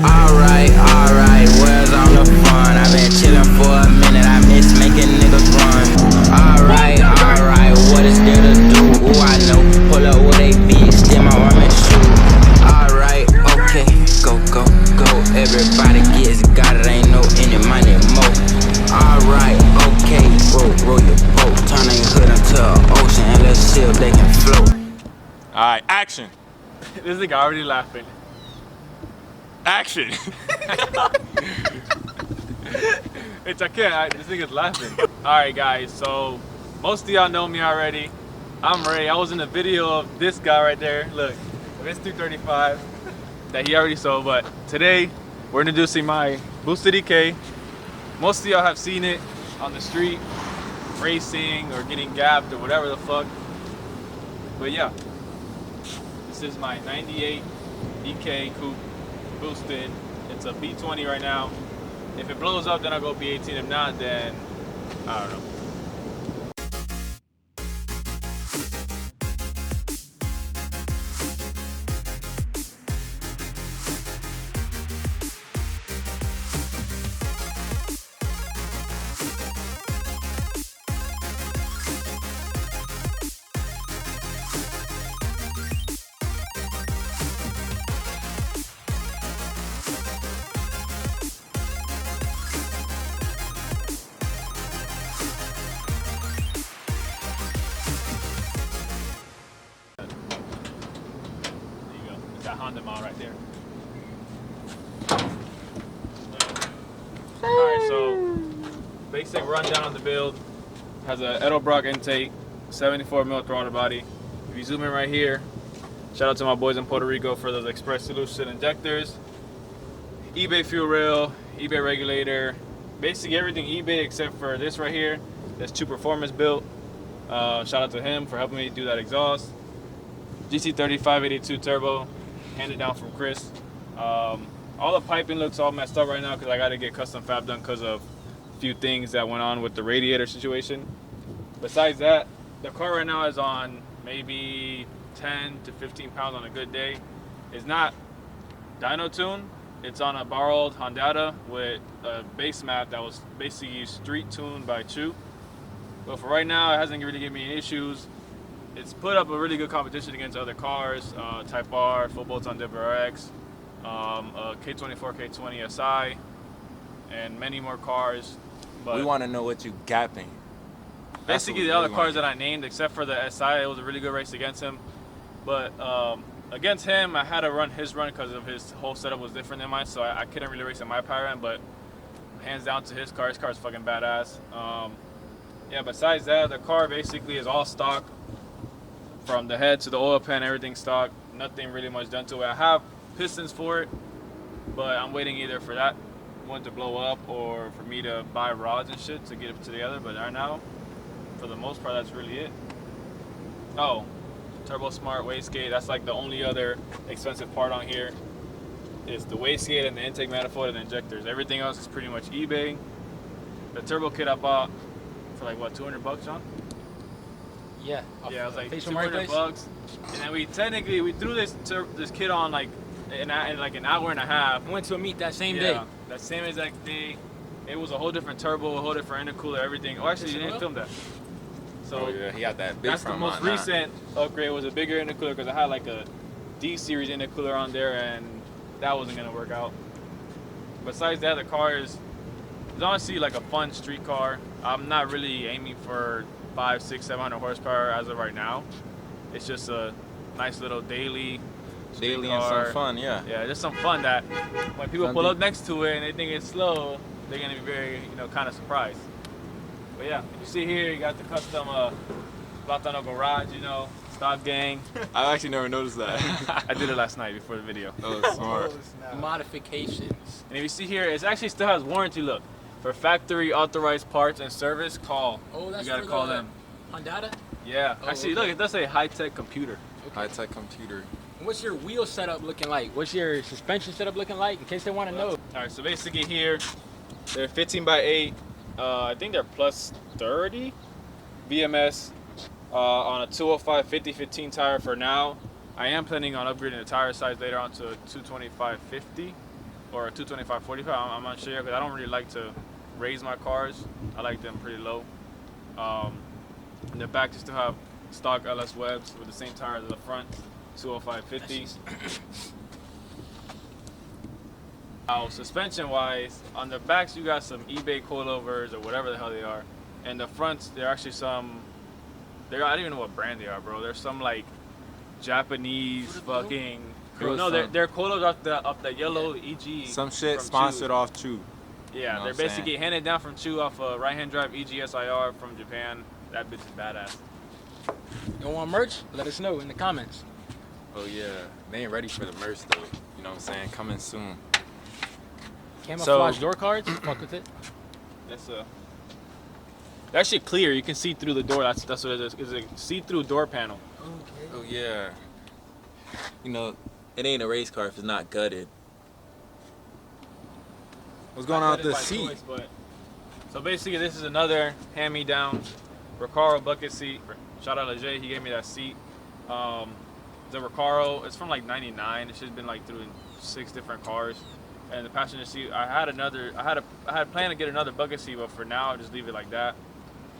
Alright, where's all the fun? I've been chillin' for a minute, I miss making niggas run. Alright, what is there to do? Ooh, I know, pull up with a beat, steal my arm and shoot. Alright, okay, go, everybody gets got it, ain't no any money more. Alright, okay, roll your boat, turn a hood into an ocean and let's see if they can float. Alright, action. This nigga already laughing. Action. It's I can't. This nigga's laughing. Alright guys, so most of y'all know me already. I'm Ray. I was in a video of this guy right there. Look, this 235 that he already sold, but today we're introducing my boosted EK. Most of y'all have seen it on the street, racing or getting gapped or whatever the fuck. But yeah, this is my 98 EK coupe boosted. It's a B20 right now. If it blows up, then I'll go B18. If not, then I don't know. That Honda mount right there. Alright, so basic rundown of the build. Has a Edelbrock intake, 74mm throttle body. If you zoom in right here, shout out to my boys in Puerto Rico for those Express Solution injectors. eBay fuel rail, eBay regulator, basically everything eBay except for this right here. That's True Performance built. Shout out to him for helping me do that exhaust. GT3582 turbo. Handed down from Chris. All the piping looks all messed up right now because I got to get custom fab done because of a few things that went on with the radiator situation. Besides that, the car right now is on maybe 10 to 15 pounds on a good day. It's not dyno tune. It's on a borrowed Honda with a base map that was basically street tuned by Chew. But for right now, it hasn't really given me any issues. It's put up a really good competition against other cars, Type R, Full Bolts on WRX, K24, K20 SI, and many more cars. But We want to know what you gapping. basically, the other cars that I named, except for the SI, it was a really good race against him. But against him, I had to run his run because of his whole setup was different than mine, so I couldn't really race in my power end. But hands down to his car. His car is fucking badass. Yeah, besides that, the car basically is all stock. From the head to the oil pan, everything stock. Nothing really much done to it. I have pistons for it, but I'm waiting either for that one to blow up or for me to buy rods and shit to get it together. But right now, for the most part, that's really it. Oh, Turbo Smart wastegate. That's like the only other expensive part on here. Is the wastegate and the intake manifold and the injectors. Everything else is pretty much eBay. The turbo kit I bought for like what, $200, John? Yeah, Yeah, it was like Facebook $200, and then we threw this kit on like in like an hour and a half. I went to a meet that same Yeah, day. that same exact day. It was a whole different turbo, a whole different intercooler, everything. Oh, actually, you didn't film that. So yeah, he got that big. that's the most recent upgrade. Was a bigger intercooler because I had like a D series intercooler on there, and that wasn't gonna work out. Besides that, the car is honestly like a fun street car. I'm not really aiming for 500, 600, 700 horsepower as of right now. It's just a nice little daily and car. some fun, yeah. Yeah, just some fun that when people pull up next to it and they think it's slow, they're gonna be very, kind of surprised. But yeah, you see here, you got the custom Platano garage, stock gang. I actually never noticed that. I did it last night before the video. Oh, smart. Modifications. And if you see here, it actually still has warranty. Look, for factory authorized parts and service, call. Oh, that's you gotta for call the them. Honda? Yeah, Oh, actually, okay. look, it does say high-tech computer. High-tech computer. What's your wheel setup looking like? What's your suspension setup looking like? In case they want to know. All right, so basically here, they're 15x8. I think they're plus 30 VMS on a 205 50/15 tire for now. I am planning on upgrading the tire size later on to a 225/50 or a 225 45. I'm not sure because I don't really like to raise my cars. I like them pretty low. In the back, you still have stock LS Webs with the same tires as the front, 205 50. Now, suspension-wise, on the backs you got some eBay coilovers or whatever the hell they are, and the fronts they're actually some. I don't even know what brand they are, bro. They're some like Japanese fucking. No, they're coilovers off the yellow EG. Some shit sponsored off Chew. Yeah, You know they're what I'm basically handed down from Chew off a right-hand drive EGSIR from Japan. That bitch is badass. You want merch? Let us know in the comments. Oh yeah, they ain't ready for the merch though. You know what I'm saying? Coming soon. Camouflage door cards? Fuck with it. That's that shit clear. You can see through the door. That's what it is. It's a see-through door panel. Okay. Oh yeah. You know, it ain't a race car if it's not gutted. What's going on with the seat? So basically, this is another hand-me-down Recaro bucket seat. Shout out to Jay. He gave me that seat. The Recaro, it's from like '99. It's just been like through 6 different cars. And the passenger seat, I had planned to get another bucket seat, but for now, I'll just leave it like that.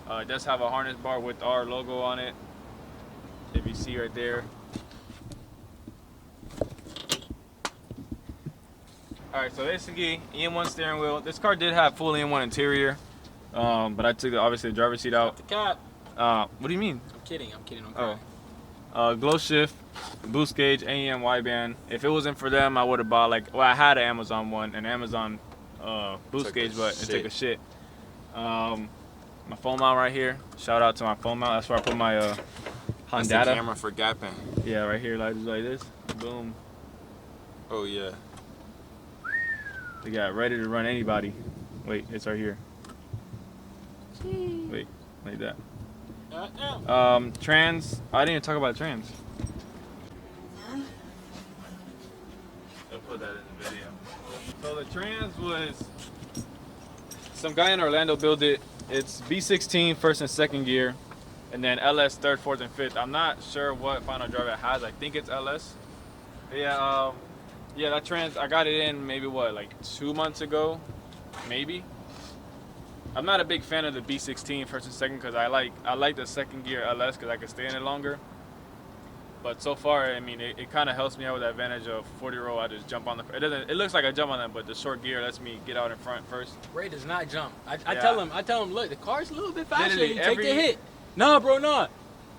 It does have a harness bar with our logo on it. If you see right there. Alright, so basically, EM1 steering wheel. This car did have full EM1 interior, but I took obviously the driver's seat out. The cap. What do you mean? I'm kidding. Okay. Glow shift, boost gauge, AEM wideband. If it wasn't for them, I would have bought I had an Amazon one, an Amazon boost gauge, but it took a shit. My phone mount right here. Shout out to my phone mount. That's where I put my That's Honda the camera for gapping. Yeah, right here, like this. Boom. Oh yeah. They got ready to run anybody. Wait, it's right here. Wait, like that. Trans. I didn't even talk about trans. I'll put that in the video. So the trans was some guy in Orlando built it. It's B16 first and second gear, and then LS third, fourth, and fifth. I'm not sure what final drive it has. I think it's LS. But yeah, yeah, that trans. I got it in maybe like 2 months ago, maybe. I'm not a big fan of the B16 first and second because I like the second gear LS because I can stay in it longer. But so far, I mean, it kind of helps me out with the advantage of 40-year-old. I just jump on the. It looks like I jump on them, but the short gear lets me get out in front first. Ray does not jump. I Yeah. tell him, look, the car's a little bit faster. Literally You take the hit. Nah, bro, nah.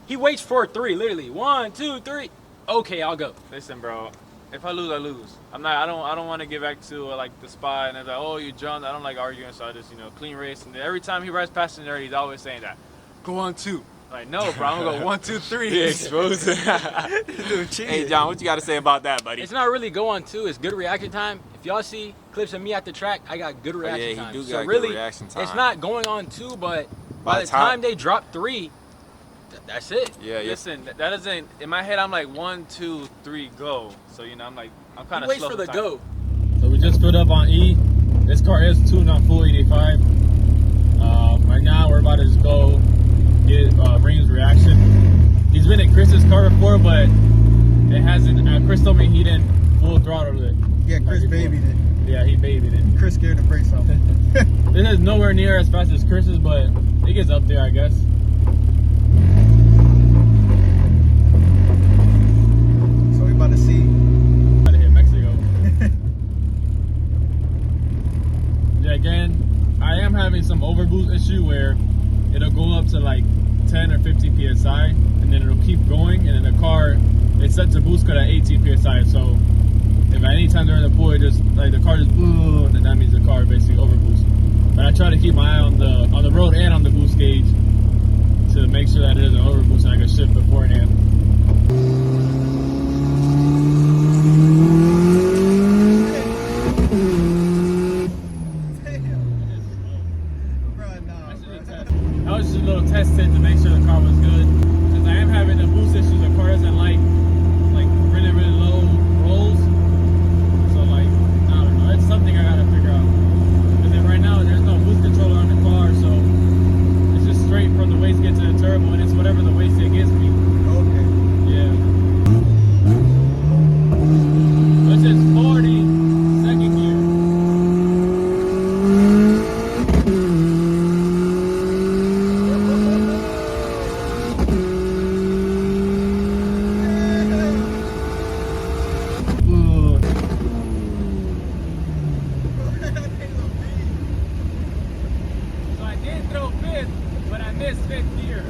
He waits for 3, literally. 1, 2, 3. Okay, I'll go. Listen, bro. If I lose, I lose. I don't want to get back to like the spot and it's like, oh, you jumped. I don't like arguing, so I just clean race. And every time he rides past there, he's always saying that. Go on 2. Like, no, bro. I'm gonna go 1, 2, 3. He exposed it. Hey, John, what you got to say about that, buddy? It's not really go on 2. It's good reaction time. If y'all see clips of me at the track, I got good reaction time. He do so got really, good reaction time. it's not going on 2, but by the time they drop 3, that's it. Yeah, yeah. Listen, that doesn't. In my head, I'm like 1, 2, 3, go. So I'm kind of Wait slow for the time. go. So we just filled up on E. This car is tuned on full 85. Right now we're about to just go get Reem's reaction. He's been in Chris's car before, but it hasn't. Chris told me he didn't full throttle it. Yeah, Chris babied it. Yeah, he babied it. Chris scared the brakes off. This is nowhere near as fast as Chris's, but it gets up there, I guess. So we about to see. About to hit Mexico. Yeah, again, I am having some overboost issue where it'll go up to like 10 or 15 psi, and then it'll keep going, and then the car, it sets a boost cut at 18 psi. So if at any time during the pull, it just like the car just boom, then that means the car basically overboost. But I try to keep my eye on the road and on the boost gauge to make sure that it doesn't overboost and I can shift beforehand. That was just a little test fit to make sure the car was good. Because I am having the boost issues. The car doesn't like really, really low rolls. So I don't know. It's something I gotta figure out. Because then right now there's no boost controller on the car, so it's just straight from the wastegate to the turbo, and it's whatever the wastegate gives me. Okay. Yeah. fifth gear.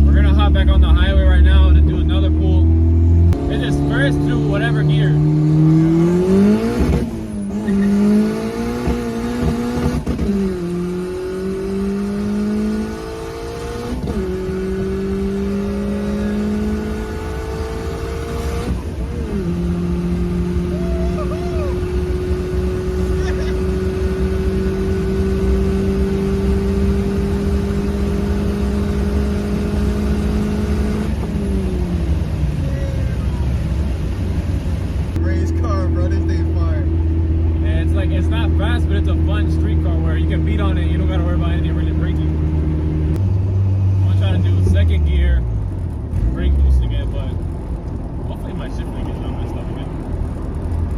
We're gonna hop back on the highway right now to do another pull. It just first through whatever gear. Race car, bro. This thing fire. And it's like, it's not fast, but it's a fun street car where you can beat on it. You don't gotta worry about anything really braking. I'm gonna try to do second gear, brake boost again, but hopefully my shifting gets not messed up again.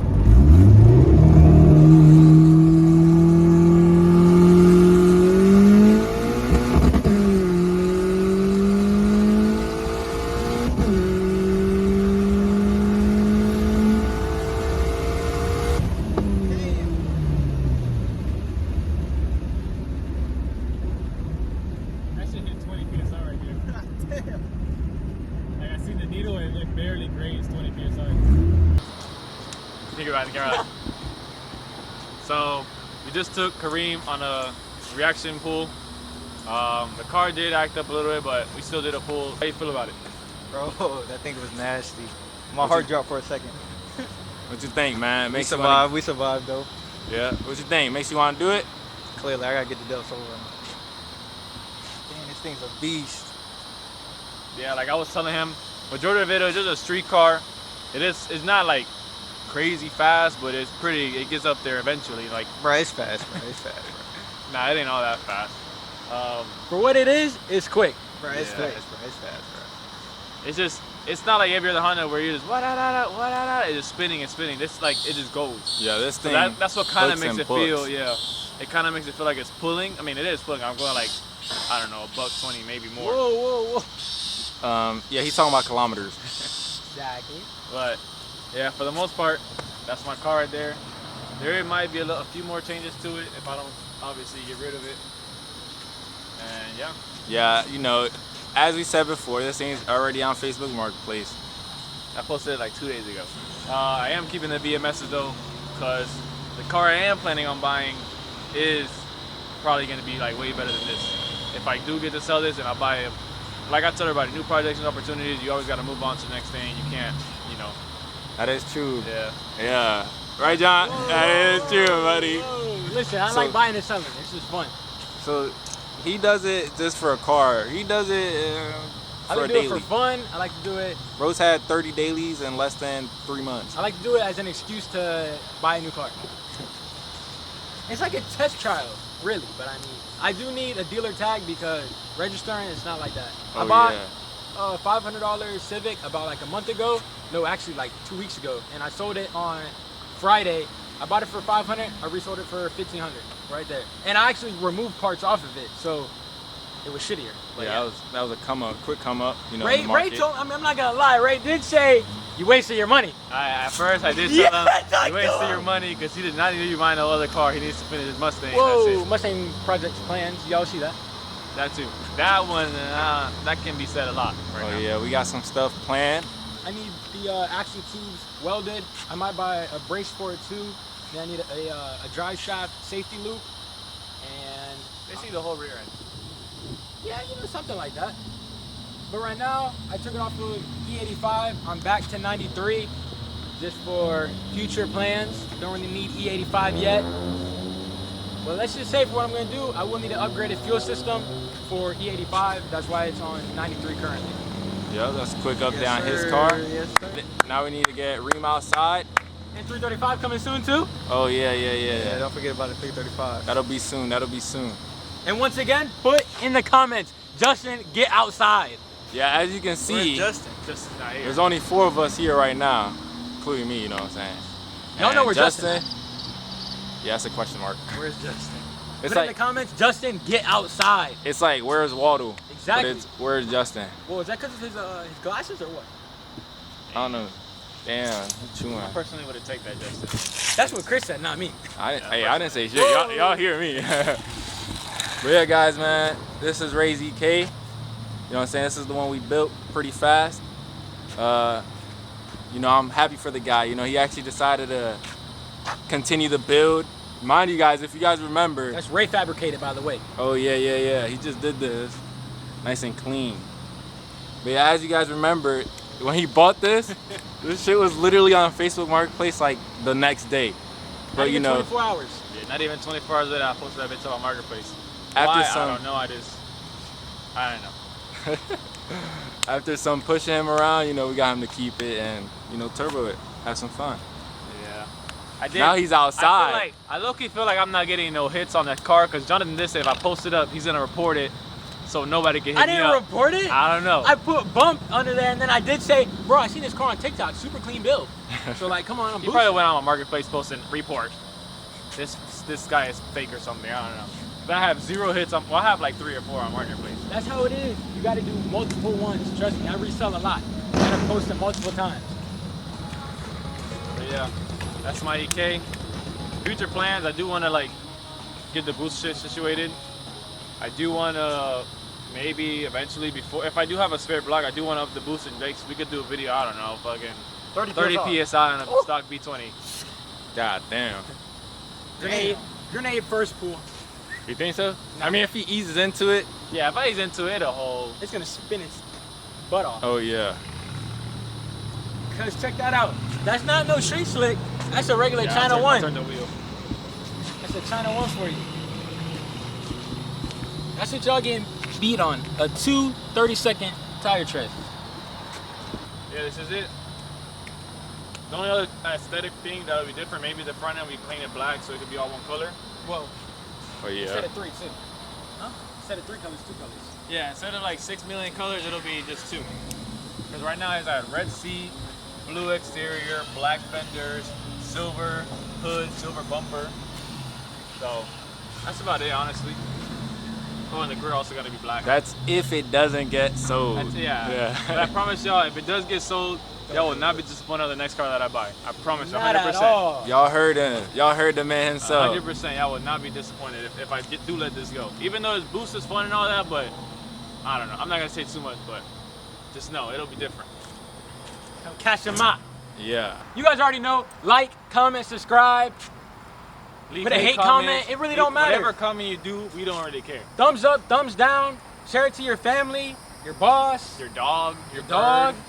That shit hit 20 PSI right here. Damn. Like I see the needle and it barely grazed 20 PSI. Think about it. So we just took Kareem on a reaction pull. The car did act up a little bit, but we still did a pull. How you feel about it? Bro, that thing was nasty. My heart dropped for a second. What you think, man? We Makes you wanna- survived. We survived though. Yeah. What you think? Makes you want to do it? Clearly, I gotta get the Delta over. Damn, this thing's a beast. Yeah, like I was telling him, majority of it is just a street car. It's not like crazy fast, but it's pretty. It gets up there eventually. Like, Bro, it's fast, bro. It's fast, bro. nah, it ain't all that fast. For what it is, it's quick. Bro, it's Yeah. fast, bro. It's fast, bro. It's just, it's not like every other Honda where you just it's just spinning and spinning. This like it just goes. Yeah, this So thing. that's what kind of hooks makes and it feel. books. Yeah, it kind of makes it feel like it's pulling. I mean, it is pulling. I'm going like, I don't know, $120 maybe more. Whoa. Yeah, he's talking about kilometers. Exactly. But yeah, for the most part, that's my car right there. There might be a few more changes to it if I don't obviously get rid of it. And yeah. Yeah, you know, as we said before, this thing's already on Facebook Marketplace. I posted it like 2 days ago. I am keeping the BMSs though, because the car I am planning on buying is probably going to be like way better than this. If I do get to sell this and I buy it, like I tell everybody, new projects and opportunities, you always got to move on to the next thing. You can't, you know. That is true. Yeah. Yeah. Right, John? That is true, buddy. Listen, I So- like buying and selling. It's just fun. So he does it just for a car. He does it I for a like to do it daily. for fun. I like to do it. Rose had 30 dailies in less than 3 months. I like to do it as an excuse to buy a new car. It's like a test trial, really. But I mean, I do need a dealer tag because registering it's not like that. I bought a $500 Civic about like a month ago. No, actually like 2 weeks ago, and I sold it on Friday. I bought it for $500. I resold it for $1,500 right there, and I actually removed parts off of it, so it was shittier. But Yeah, that was a quick come up. You know, in Ray, the Ray market. told. I mean, I'm not gonna lie. Ray did say you wasted your money. At first I did Yes, tell I him, you wasted know. your money because he did not need you buy no other car. He needs to finish his Mustang. Whoa, That's it. Mustang projects plans. Y'all see that? That too. That one, that can be said a lot right Oh now. yeah, we got some stuff planned. I need the axle tubes welded. I might buy a brace for it too. Then I need a drive shaft safety loop, and They see the whole rear end. yeah, you know, something like that. But right now, I took it off of E85. I'm back to 93, just for future plans. Don't really need E85 yet. But let's just say for what I'm gonna do, I will need an upgraded fuel system for E85. That's why it's on 93 currently. Yeah, that's a quick up Yes, down his sir. car. Yes, sir. Now we need to get Reem outside. And 335 coming soon too. Oh yeah. Yeah, don't forget about the 335. That'll be soon. That'll be soon. And once again, put in the comments, Justin, get outside. Yeah, as you can see, Justin? Just not here. there's only 4 of us here right now, including me. You know what I'm saying? Y'all know And where Justin Yeah, that's a question mark. Where's Justin? It's Put in the like comments, Justin, get outside. it's like where's Waldo? Exactly. But it's where's Justin? Well, is that because of his glasses or what? I don't know. Damn, chewing. I personally would have taken that, Justin. That's what Chris said, not me. I didn't say shit. Y'all hear me. But yeah, guys, man, this is Ray ZK. You know what I'm saying? This is the one we built pretty fast. You know, I'm happy for the guy. You know, he actually decided to continue the build. Mind you guys, if you guys remember. That's Ray fabricated, by the way. Oh, yeah. He just did this. Nice and clean. But yeah, as you guys remember, when he bought this, this shit was literally on Facebook Marketplace like the next day. But Not you even know, 24 hours. Yeah, not even 24 hours later, I posted that bitch on Marketplace. After Why? some- I don't know. I don't know. after some pushing him around, you know, we got him to keep it and, you know, turbo it, have some fun. Yeah. I did. Now he's outside. I low-key feel like I'm not getting no hits on that car because Jonathan did say if I post it up, he's gonna report it, so nobody can hit I me didn't up. report it. I don't know. I put bump under there, and then I did say, bro, I seen this car on TikTok, super clean build. So like, come on, I'm He probably went on my Marketplace posting report. This guy is fake or something. I don't know. But I have 0 hits on. Well, I have like 3 or 4 on Marketplace. That's how it is. You got to do multiple ones. Trust me, I resell a lot. You got to post it multiple times. But yeah, that's my EK. Future plans, I do want to like get the boost shit situated. I do want to maybe eventually before, if I do have a spare block, I do want to up the boost and brakes. We could do a video, I don't know, fucking 30 PSI on a stock B20. God damn. Grenade first pool. You think so? I mean, if he eases into it. Yeah, if I ease into it, a whole. It's going to spin its butt off. Oh, yeah. Because check that out. That's not no street slick. That's a regular Yeah, China I'll 1. turn the wheel. That's a China 1 for you. That's what y'all getting beat on. A 2 30-second tire tread. Yeah, this is it. The only other aesthetic thing that would be different, maybe the front end we paint it black so it could be all one color. Whoa. Oh, yeah. Instead of 3 too. Huh? Instead of 3 colors, 2 colors. Yeah, instead of like 6 million colors, it'll be just 2. Because right now it's got red seat, blue exterior, black fenders, silver hood, silver bumper. So that's about it, honestly. Oh, and the grill also got to be black. That's if it doesn't get sold. Yeah. But I promise y'all, if it does get sold, y'all will not be disappointed on the next car that I buy. I promise you, 100%. Not at all. Y'all heard him. Y'all heard the man himself. 100%, y'all will not be disappointed if I do let this go. Even though this boost is fun and all that, but I don't know. I'm not gonna say too much, but just know it'll be different. Cash them out. Yeah. You guys already know. Like, comment, subscribe. Leave Put a hate comments. comment. It really don't matter. Whatever comment you do, we don't really care. Thumbs up, thumbs down. Share it to your family, your boss, Your dog, your dog, bird.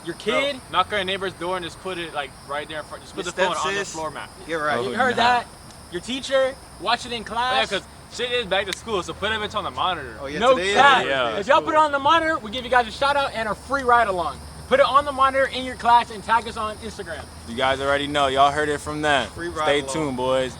your kid. Bro, knock on your neighbor's door and just put it like right there in front. Just put Your the phone on the stepsis. floor mat. You're right. Oh, You heard nah. that? Your teacher. Watch it in Yeah, class. because shit is back to school, so put it on the monitor. Oh, yeah, no today cap. is. Yeah. If y'all put it on the monitor, we give you guys a shout out and a free ride along. Put it on the monitor in your class and tag us on Instagram. You guys already know. Y'all heard it from them. Free ride Stay along. tuned, boys.